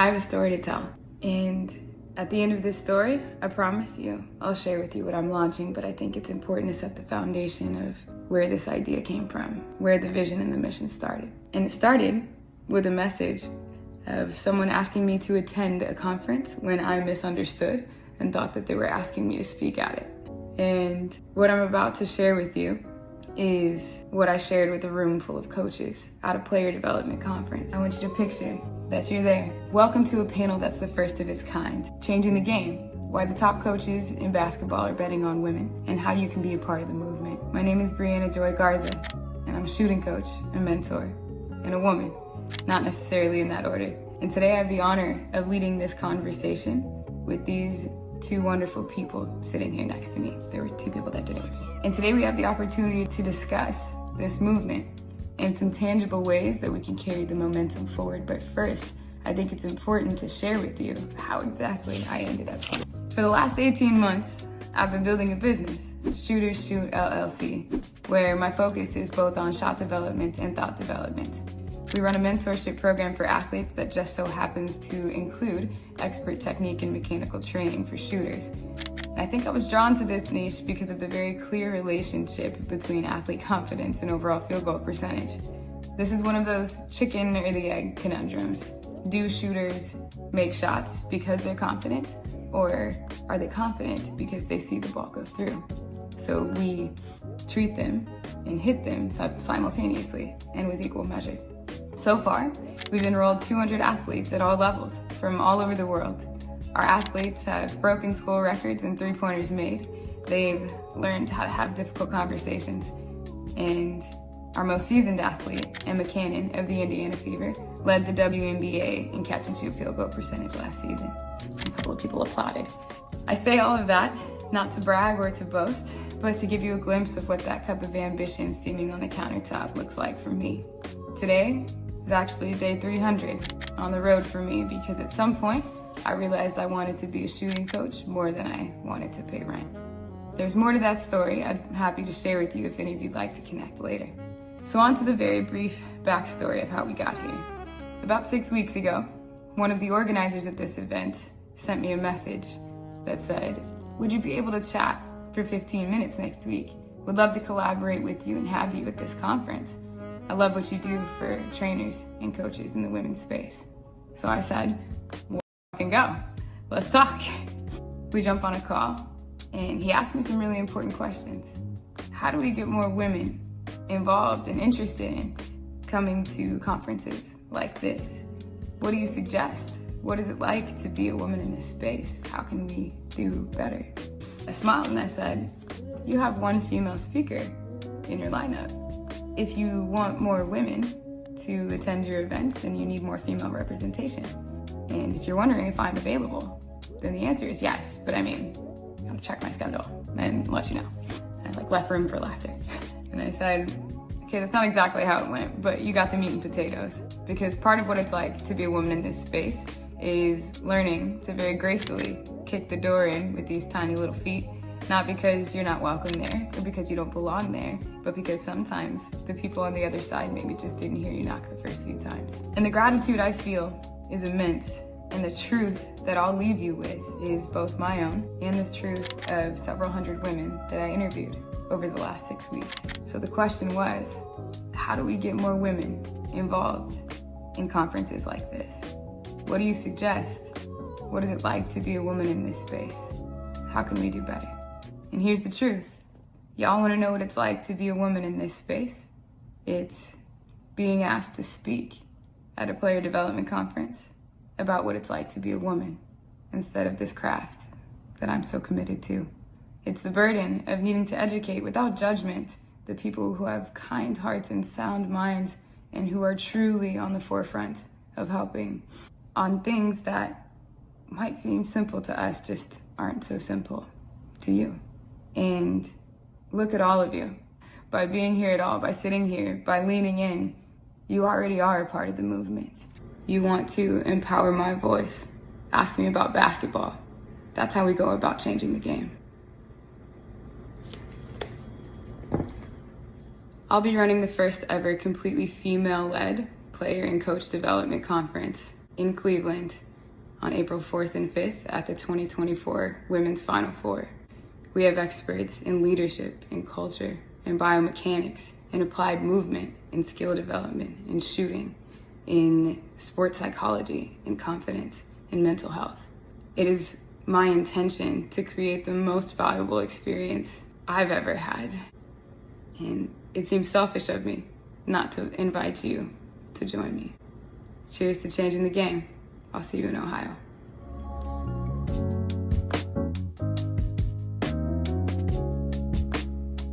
I have a story to tell, and at the end of this story, I promise you, I'll share with you what I'm launching, but I think it's important to set the foundation of where this idea came from, where the vision and the mission started. And it started with a message of someone asking me to attend a conference when I misunderstood and thought that they were asking me to speak at it. And what I'm about to share with you is what I shared with a room full of coaches at a player development conference. I want you to picture that you're there. Welcome to a panel that's the first of its kind, changing the game, why the top coaches in basketball are betting on women, and how you can be a part of the movement. My name is Brianna Joy Garza, and I'm a shooting coach, a mentor, and a woman, not necessarily in that order. And today I have the honor of leading this conversation with these two wonderful people sitting here next to me. There were two people that did it with me. And today we have the opportunity to discuss this movement and some tangible ways that we can carry the momentum forward. But first, I think it's important to share with you how exactly I ended up here. For the last 18 months, I've been building a business, Shooters Shoot LLC, where my focus is both on shot development and thought development. We run a mentorship program for athletes that just so happens to include expert technique and mechanical training for shooters. I think I was drawn to this niche because of the very clear relationship between athlete confidence and overall field goal percentage. This is one of those chicken or the egg conundrums. Do shooters make shots because they're confident, or are they confident because they see the ball go through? So we treat them and hit them simultaneously and with equal measure. So far, we've enrolled 200 athletes at all levels from all over the world. Our athletes have broken school records in three-pointers made. They've learned how to have difficult conversations. And our most seasoned athlete, Emma Cannon of the Indiana Fever, led the WNBA in catch and shoot field goal percentage last season. A couple of people applauded. I say all of that not to brag or to boast, but to give you a glimpse of what that cup of ambition steaming on the countertop looks like for me. Today is actually day 300 on the road for me because at some point, I realized I wanted to be a shooting coach more than I wanted to pay rent. There's more to that story I'm happy to share with you if any of you'd like to connect later. So on to the very brief backstory of how we got here. About 6 weeks ago, one of the organizers of this event sent me a message that said, "Would you be able to chat for 15 minutes next week? Would love to collaborate with you and have you at this conference. I love what you do for trainers and coaches in the women's space." So I said, go. Let's talk. We jump on a call and he asked me some really important questions. How do we get more women involved and interested in coming to conferences like this? What do you suggest? What is it like to be a woman in this space? How can we do better? I smiled and I said, you have one female speaker in your lineup. If you want more women to attend your events, then you need more female representation. And if you're wondering if I'm available, then the answer is yes. But I mean, I'm gonna check my schedule and let you know. And I left room for laughter. And I said, okay, that's not exactly how it went, but you got the meat and potatoes. Because part of what it's like to be a woman in this space is learning to very gracefully kick the door in with these tiny little feet, not because you're not welcome there or because you don't belong there, but because sometimes the people on the other side maybe just didn't hear you knock the first few times. And the gratitude I feel is immense, and the truth that I'll leave you with is both my own and the truth of several hundred women that I interviewed over the last 6 weeks. So the question was, how do we get more women involved in conferences like this? What do you suggest? What is it like to be a woman in this space? How can we do better? And here's the truth. Y'all wanna know what it's like to be a woman in this space? It's being asked to speak at a player development conference about what it's like to be a woman instead of this craft that I'm so committed to. It's the burden of needing to educate without judgment the people who have kind hearts and sound minds and who are truly on the forefront of helping on things that might seem simple to us just aren't so simple to you. And look at all of you. By being here at all, by sitting here, by leaning in, you already are a part of the movement. You want to empower my voice. Ask me about basketball. That's how we go about changing the game. I'll be running the first ever completely female-led player and coach development conference in Cleveland on April 4th and 5th at the 2024 Women's Final Four. We have experts in leadership and culture and biomechanics and applied movement and skill development and shooting, in sports psychology and confidence and mental health. It is my intention to create the most valuable experience I've ever had. And it seems selfish of me not to invite you to join me. Cheers to changing the game. I'll see you in Ohio.